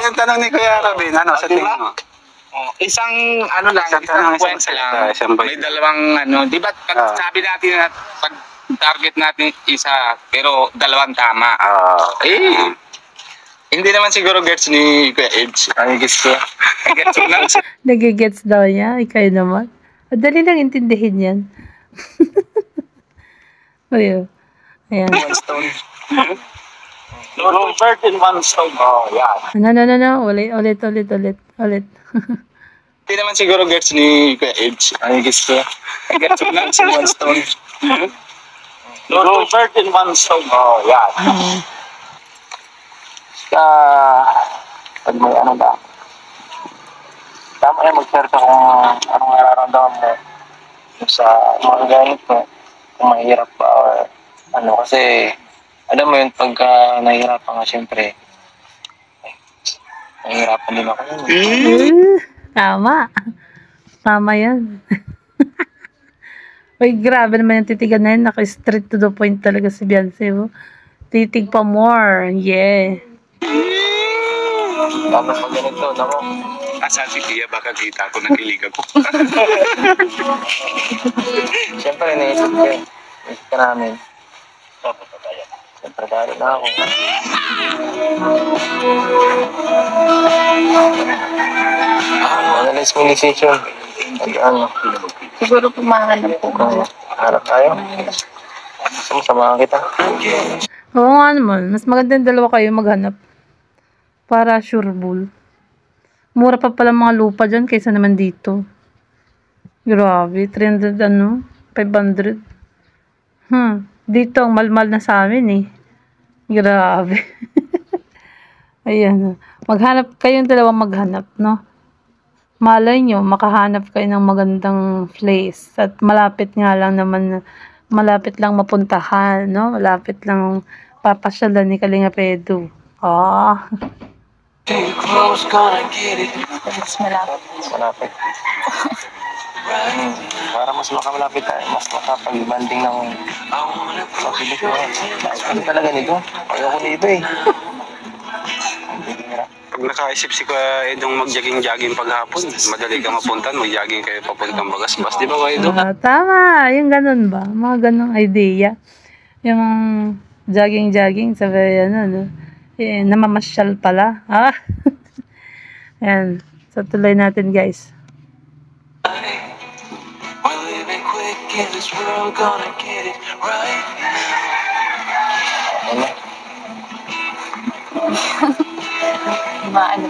Yung tanong ni Kuya Robin, sa tingin mo? Isang kwento lang. May dalawang di ba pag sabi natin na pag target natin isa, pero dalawang tama. Hindi naman siguro gets ni Kuya Edge. Ay, guess ko. Gets mo lang. Nagigets daw niya, ikaw naman. Madali lang intindihin yan. Ayun. Ayan. One stone. No bird in one stone. Oh, yeah. No. Ulit. Hindi naman siguro gets ni Kuya Edge. Ay, guess ko. Gets mo lang. One stone. No bird in one stone. Oh, yeah. Pag may ano ba? Tama yan, mag-share ka kung anong nararamdaman mo sa mga ganit mo. Kung mahirap ba or ano. Kasi, alam mo yun, pagka nahihirapan ka, syempre, nahihirapan din ako yun. Tama. Tama yan. Uy, grabe naman yung titigan na yun. Naka-straight to the point talaga si Beyonce. Oh. Titig pa more. Yeah. Tapos pag ganito, nako. Asan si Tia, baka kita ko, nakilig ako. Siyempre, naisip ko eh. Naisip ka namin. Siyempre, dahil na ako. Analyze mo yung decision. Ano? Siguro po mahanap po. Harap tayo. Gusto mo, samahan kita. Oo nga naman. Mas maganda yung dalawa kayo maghanap. Para sure bull. Mura pa pala mga lupa dyan kaysa naman dito. Grabe. 300 500. Dito ang malmal na sa amin eh. Grabe. Ayan. Maghanap kayong dalawang maghanap, no? Malay nyo, makahanap kayo ng magandang place. At malapit nga lang naman, malapit lang mapuntahan, no? Malapit lang papasyalan ni Kalinga Pedro. Mas malapit. Malapit. Para mas makamalapit tayo, mas makapag-banding ng pabilis mo. Ano talaga nito? Ayoko nito eh. Pag nakaisip si Kuya Edong mag-jogging-jogging paghapon, madali ka mapuntan, mag-jogging kayo papuntang Bagasbas. Di ba, Kuya Edong? Tama. Yung ganun ba? Mga ganung idea. Yung jogging-jogging, sabi no? Namamasyal pala. Ayan. So, tuloy natin, guys. Maano.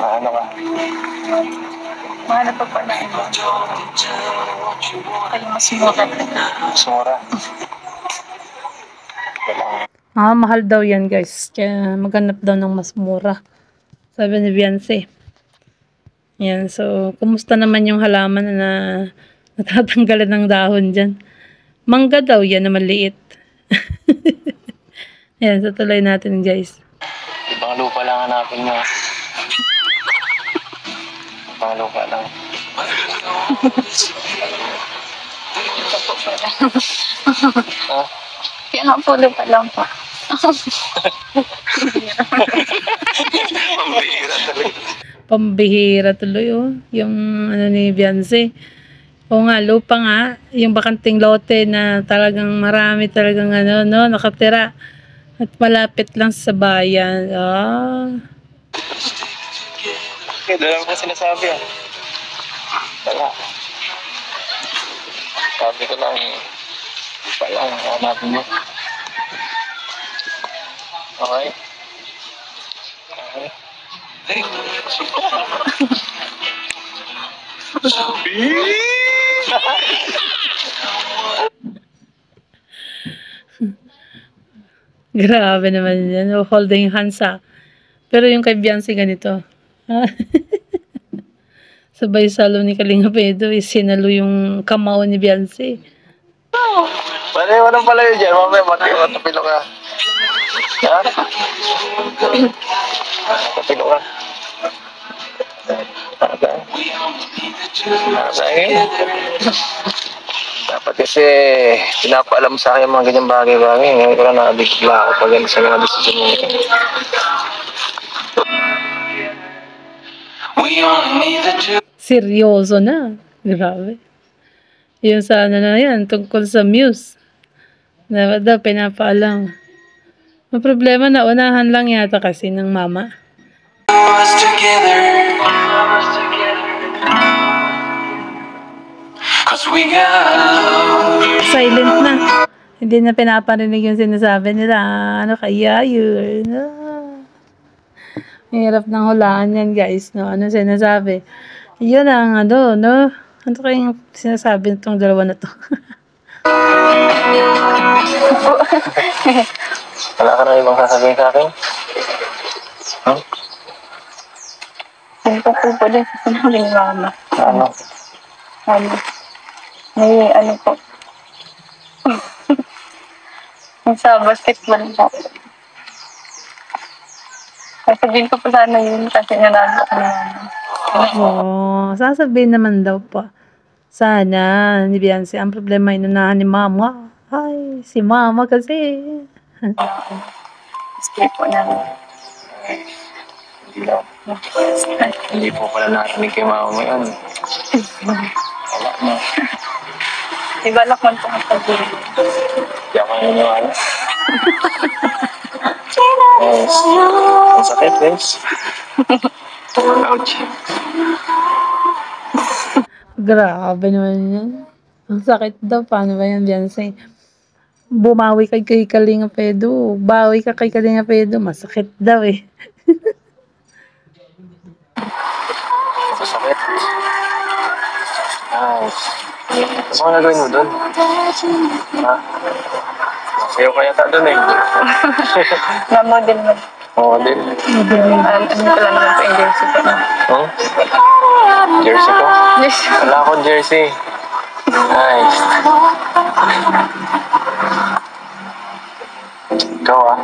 Ano ka? Mahanap pa po na ano. Kayo mas mura. Sura. Mahal daw yan, guys. Kaya maghanap daw ng mas mura. Sabi ni Beyonce. Yan. So, kumusta naman yung halaman na natatanggalan ng dahon dyan? Mangga daw yan na maliit. Yan. So, tuloy natin, guys. Ibang lupa lang hanapin nyo. Ibang lupa lang. Kaya nga po lupa lang po. Pambihira tuloy, oh. Yung ni Beyonce. O nga, lupa nga. Yung bakanting lote na talagang marami talagang nakatira. At malapit lang sa bayan. Okay, dalawa ko sinasabi ah. Tala. Sabi ko lang, lupa lang, hanapin mo. Okay? Okay. Grabe naman yan. Holding hands. Pero yung kay Beyonce ganito. Sabay salo ni Kalinga Pedro, sinalo yung kamao ni Beyonce. Pwede mo nang pala yun dyan. Mamaya matapilo ka. Ha? Matapilo ka. Dapat kasi pinapaalam sa akin yung mga ganyang bagay-bagay. Ngayon ko lang nakabigla ako pag yan sa mga decision mo. Seryoso na. Grabe. Yun sa ano na yan, tungkol sa Muse. Dapat daw pinapaalam. Ang problema na unahan lang yata kasi ng mama. Silent na. Hindi na pinaparinig yung sinasabi nila. Ano kaya yun? Hirap ng hulaan yan, guys. No? Ano sinasabi? Yun ang ano, no? Ano kayong sinasabi nitong dalawa na to? Wala ka na ibang sasabihin sa akin? Huh? Ano pa po pala sinabi ni Mama? Ano? May ano po. Yung sa basketball po. Sasabihin ko po sana yun kasi nanalo ko na Mama. Oo, sasabihin naman daw pa. Sana, ni Beyonce, ang problema inunahan ni Mama. Ay, si Mama kasi. Skip po namin. Hindi lang. Hindi po pala narinig kay mama mo yun. Wala na. Ibalak man po ang sabihin. Hindi ako naniniwala. Guys, ang sakit guys. Ouch. Grabe naman yan. Ang sakit daw. Paano ba yan, Beyonce? Bumawi kay Kalinga Pedro. Bawi ka kay Kalinga Pedro. Masakit daw eh. Masakit. Nice. Ano nga nagawin mo doon? Ha? Sayo ka yata doon eh. Na-model mo. Oo din. Ano ko lang naman po yung jersey ko. Oh? Jersey ko? Yes. Wala akong jersey. Nice. Ikaw ah.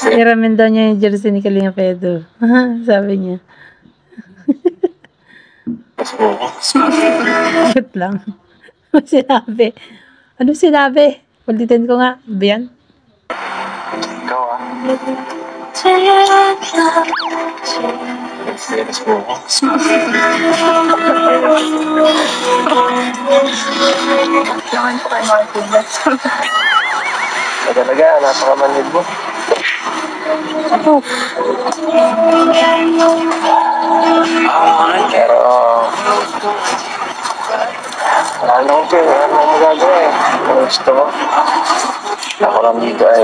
Hiramin daw niya yung jersey ni Kalinga Pedro. Sabi niya. Bakit lang? Ano sinabi? Ano sinabi? Ulitin ko nga. Biyan? Ikaw ah. Experience mo ko. Lakan po kayo mga kulas. Talaga, napakamanhid mo. Pero, wala na akong pera. Wala na magagawa eh. Kung gusto mo, ako lang dito ay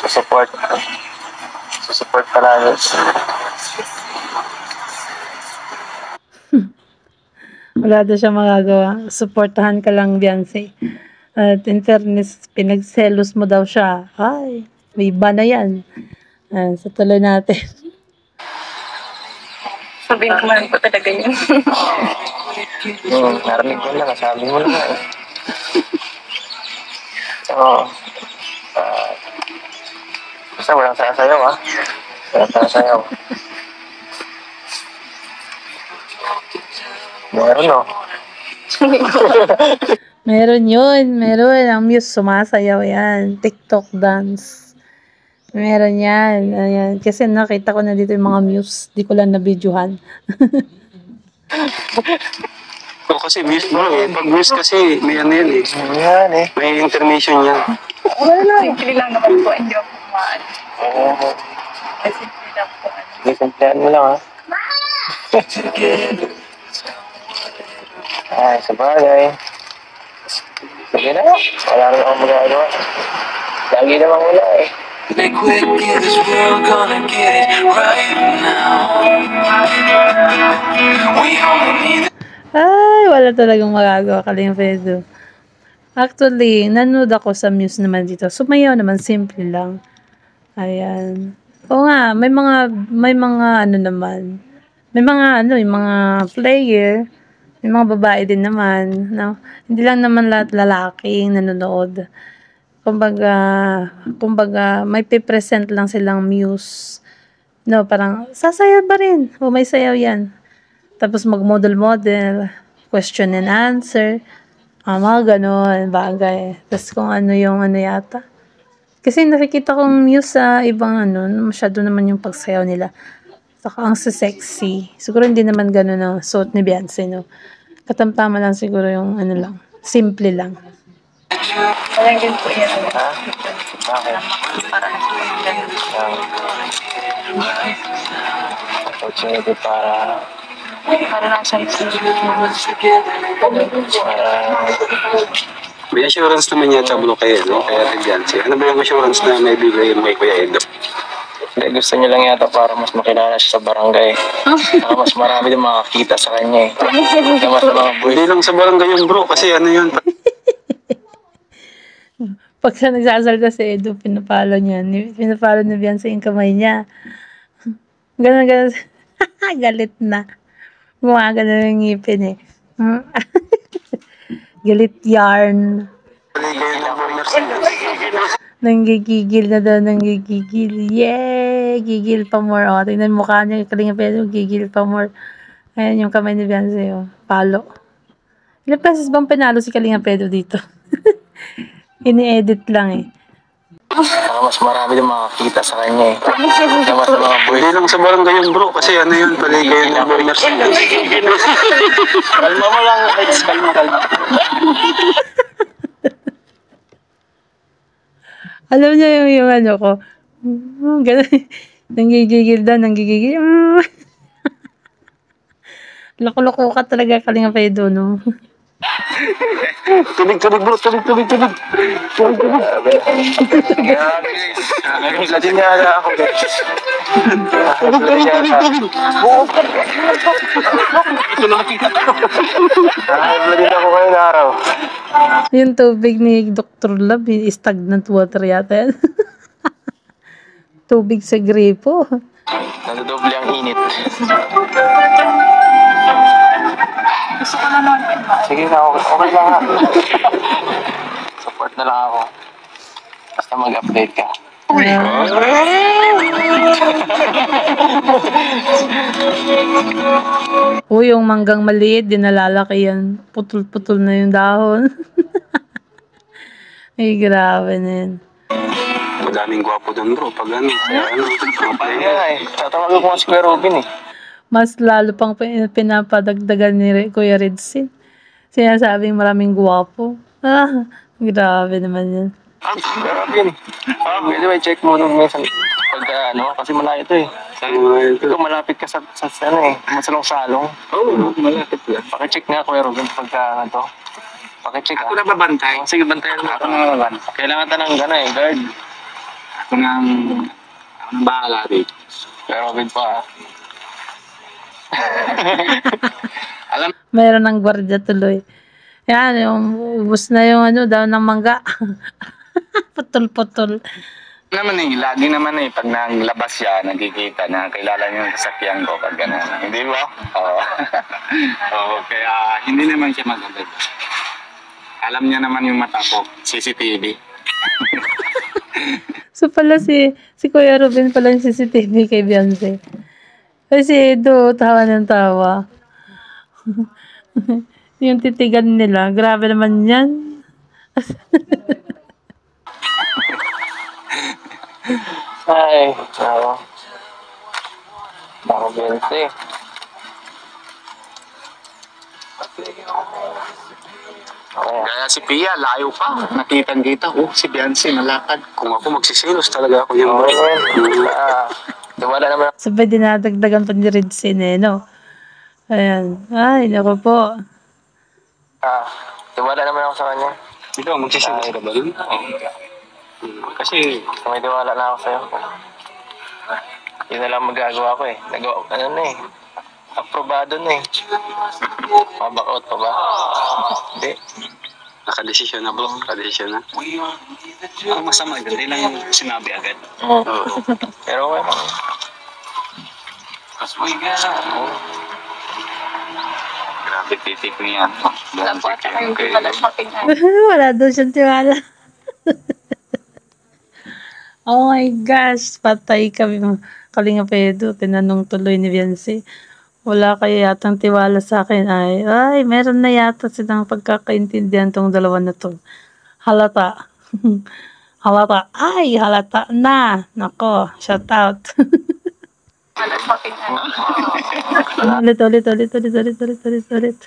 susupport. Susupport ka lang. Wala daw siya magagawa. Supportahan ka lang, Beyonce. At in fairness, pinagselos mo daw siya. Ay, may iba na yan. So tuloy natin. Sabihin ko man po talaga yun. Narinig ko lang, sabi mo lang eh. Oo. Basta walang sasayaw ah. Walang sasayaw. Meron no? Meron yun. Meron. Ang Muse sumasayaw yan. TikTok dance. Meron yan. Ayan. Kasi nakita ko na dito yung mga Muse. Di ko lang na-videohan. Kasi Muse bro eh. Pag Muse kasi may ano yan eh. Yan eh. May intermission yan. Wala lang. Simple lang naman po. Hindi ako kumaan. Oo. Simple lang po. Hindi kumplayan mo lang ah. Ay, sabagay. Sige na. Wala rin akong magagawa. Lagi namang wala eh. Make quick in this world, gonna get it right now. We only need Ay, wala talagang magagawa. Kalinga Pedro. Actually, nanood ako sa Muse naman dito. Sumayaw naman. Simple lang. Ayan. Oo nga, may mga ano naman. May mga ano, yung mga player, may mga babae din naman, no? Hindi lang naman lahat lalaking nanonood. Kumbaga, may pe-present lang silang muse. No, parang sasayaw ba rin? O may sayaw yan. Tapos mag-model-model, question and answer. Mga ganon, bagay. Tapos kung ano yung ano yata. Kasi nakikita kong muse sa ibang ano, masyado naman yung pagsayaw nila. Saka ang sexy. Siguro hindi naman gano'n ang suot ni Beyonce, no? Katamtama lang siguro yung ano lang. Simple lang. Parang din po yan. Ha? Bakit? Parang ganun. Opportunity para Parang nasa May assurance naman yata bro kayo, no? Kaya Beyonce. Ano ba yung assurance na may bigay mo kay Kuya Edo? hindi, gusto niya lang yata para mas makilala siya sa barangay. Saka mas marami din makakita sa kanya eh. Kaya mas mga boys. Hindi lang sa barangay yun bro, kasi ano yun. Pag siya nagsasalita si Edo, pinapalo niya. Pinapalo ni Beyonce yung kamay niya. Ganon. Galit na. Gumagano yung ngipin eh. Galit yarn. Nanggigigil na daw, nanggigigil. Yay! Gigil pa more. O, tingnan mukha niya, Kalinga Pedro, gigil pa more. Ayan yung kamay ni Beyonce, oh. Palo. Ilang pesos bang pinalo si Kalinga Pedro dito? Ini-edit lang eh. Saka mas marami din makakita sa kanya eh. Kaya mas mga boys. Hindi lang sa barangay yun bro, kasi ano yun, paligay ng boomers. Kalma mo lang, guys. Kalma. Alam niya yung ano ko. Ganun. Nanggigigil daw, nanggigigil. Loko-loko ka talaga, Kalinga Pedro, no? Tubig bro, tubig. Latin niya na ako guys. Latin ako ngayon araw. Yung tubig ni Dr. Love, stagnant water yata yan. Tubig sa gripo. Nadodoble ang init. Gusto ko na naman. Sige na, okay lang ha. Support na lang ako. Basta mag-update ka. Uy, yung manggang maliit, di nalalaki yan. Putol-putol na yung dahon. Ay, grabe na yan. Madaming gwapo doon bro, pag ano, Kaya nga eh, tatawagin ko nga si Kuya Robin eh. Mas lalo pang pinapadagdagan ni Kuya Redsin. Sinasabing maraming guwapo. Grabe naman yan. Kuya Robin. Pwede ba i-check mo nung minsan pag ano, kasi malayo to eh. Ikaw malapit ka sa ano eh, masalong-salong. Oo, malapit lang. Paki-check nga Kuya Robin pagka ano to. Paki-check Ako na babantay. Sige, bantayan mo. Ako na babantay. Kailangan tanang gana eh, guard. Ako nang bahala dito. Kuya Robin pa ah. Mayroon ng gwardiya tuloy. Yan, yung ubos na yung ano daw ng mangga. Putol-putol. Naman eh, lagi naman eh, pag naglabas siya, nagkikita na kilala niyo yung sasakyan ko pag gano'n. Hindi ba? Oo. Oo, kaya hindi naman siya magagad. Alam niya naman yung mata ko, CCTV. So pala si Kuya Ruben pala yung CCTV kay Beyonce. Kasi Edo, tawa ng tawa. Yung titigan nila, grabe naman yan. Ay, ako. Bako Beyonce. Kaya si Pia, layo pa. Nakitang-kita, si Beyonce, malakad. Kung ako magsisilos talaga ako yung Oo, bro. Wala naman ako. Sabay dinadagdagan pa ni Redsin eh, no? Ayan. Ay, naku po. Wala naman ako sa kanya. Ikaw, magsisilos ka ba dun? Kasi, May tiwala na ako sa'yo. Yun na lang magagawa ko eh. Ano na eh. Aprobado na eh. Mabakot pa ba? Hindi. nakadesisyon na bro, nakadesisyon na. Ang masama, ganda lang yung sinabi agad. Oo. Pero okay lang. Grabe titik niya. Wala po ata kayong tiwala sa akin. Wala daw siyang tiwala. Oh my gosh, patay kami mga Kalinga Pedro. Tinanong tuloy ni Biancy. Wala kayo yatang tiwala sa akin. Ay, meron na yata silang pagkakaintindihan tong dalawa na to. Halata. Halata. Ay, halata na. Nako, shout out. Wala sa akin. Ulit.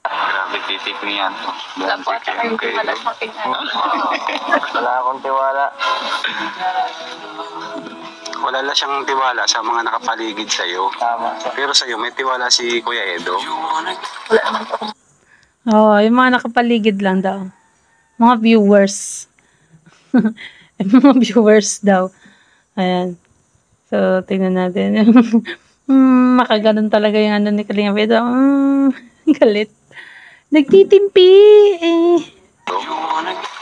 Grabe titik niya. Wala po ata kayong tiwala sa akin. Wala akong tiwala. Wala lang siyang tiwala sa mga nakapaligid sa'yo. Tama. Pero sa'yo, may tiwala si Kuya Edo. Wala naman po. Oh, yung mga nakapaligid lang daw. Mga viewers. Mga viewers daw. Ayan. So, tingnan natin. Makaganon talaga yung ano ni Kalinga Pedro. Galit. Nagtitimpi.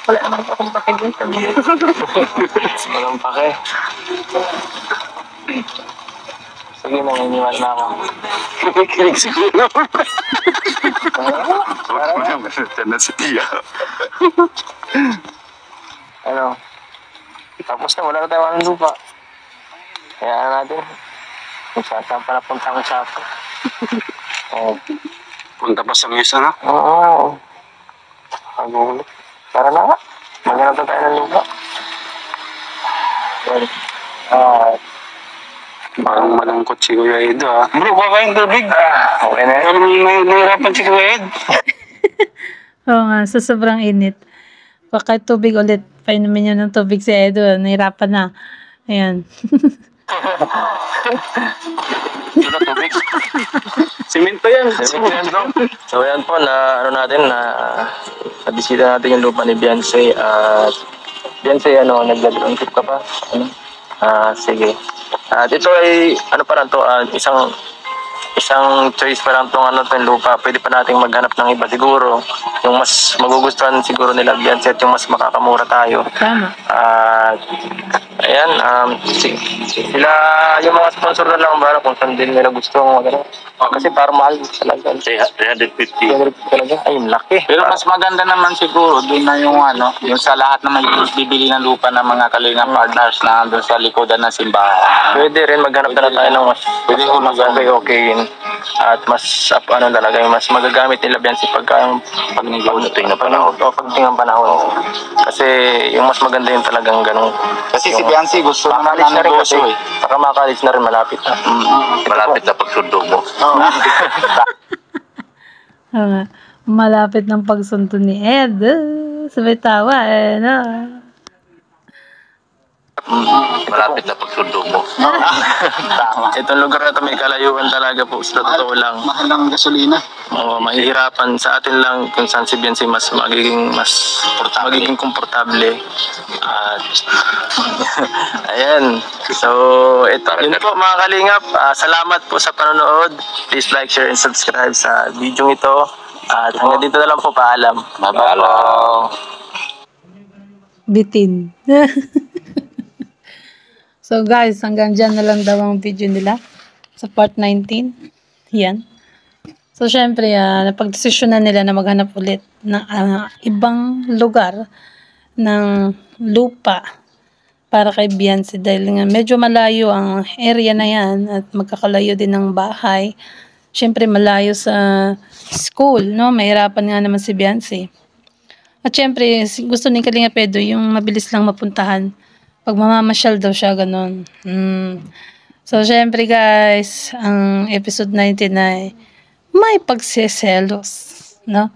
Wala naman po akong pakinggan sa mga. Walang pake. Sige, nangingiwan na ako. Kinig siguro naman. Ito na si Tia. Ano? Tapos na, wala na tayo ng lupa. Kaya natin. Kung saan pa napunta ang sapo. Oo. Punta pa sa mesa na. Oo. Magulit. Tara na nga. Maghanap na tayo ng lupa. Parang malungkot si Kuya Edo ha. Bro, baka yung tubig. Okay na yan. Nahirapan si Kuya Ed. Oo nga, sa sobrang init. Baka tubig ulit. Painumin niyo ng tubig si Edo. Nahirapan na. Ayan. Ito na tubig. Simento yan. So yan po na ano natin na nabisita natin yung lupa ni Beyonce at Beyonce nag-ground trip ka pa? Sige. At ito ay ano pa lang to isang choice pa lang tong lupa. Pwede pa nating maghanap ng iba siguro. Yung mas magugustuhan siguro nila Beyonce at yung mas makakamura tayo. Tama. Ayan, sila, yung mga sponsor na lang ba kung saan din nila gusto magano. Kasi parang mahal talaga. 350. Talaga. Ay, laki. Pero mas maganda naman siguro doon na yung yung sa lahat na may bibili ng lupa ng mga Kalinga partners na doon sa likodan ng simbahan. Pwede rin maghanap na tayo ng mas okay at mas talaga yung mas magagamit nila Beyonce pagdating na panahon. Kasi yung mas maganda yung talagang ganun. Kasi si Beyonce gusto naman na rin negosyo kasi baka makalis na rin malapit na. Malapit na pagsundo mo. Malapit ng pagsunto ni Ed. Sabay tawa no? Malapit na pagsundo mo. Itong lugar na ito may kalayuan talaga po. Sa totoo lang. Mahal ng gasolina. Mahihirapan sa atin lang kung saan si Beyonce magiging komportable. At ayan. So, yun po mga kalingap. Salamat po sa panonood. Please like, share, and subscribe sa video ito. At hanggang dito na lang po. Paalam. Paalam. Bitin. So guys, hanggang dyan na lang daw ang video nila sa part 19. Yan. So syempre, napagdesisyonan nila na maghanap ulit ng ibang lugar ng lupa para kay Beyonce dahil nga medyo malayo ang area na yan at magkakalayo din ng bahay. Syempre malayo sa school, no? Mahirapan nga naman si Beyonce. At syempre, gusto ni Kalinga Pedro yung mabilis lang mapuntahan. Pag mamamasyal daw siya, ganun. So, syempre guys, ang episode 19 ay may pagseselos, no?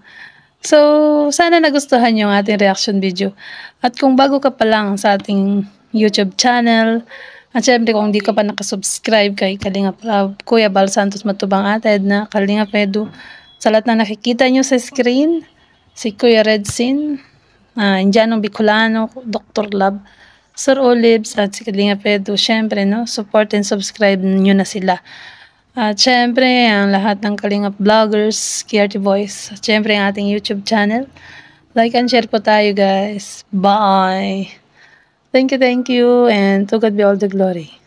So, sana nagustuhan yung ating reaction video. At kung bago ka pa lang sa ating YouTube channel, at syempre kung hindi ka pa nakasubscribe kay Kalinga Prab, Kuya Bal Santos Matubang Ate Edna, Kalinga Pedro, sa lahat na nakikita nyo sa screen, si Kuya Redsin, Indianong Bicolano, Dr. Love, Sir Olives at si Kalinga Pedro, syempre, no, support and subscribe nyo na sila. At syempre, ang lahat ng Kalinga vloggers, KRT Boys, at syempre ang ating YouTube channel. Like and share po tayo, guys. Bye! Thank you, and to God be all the glory.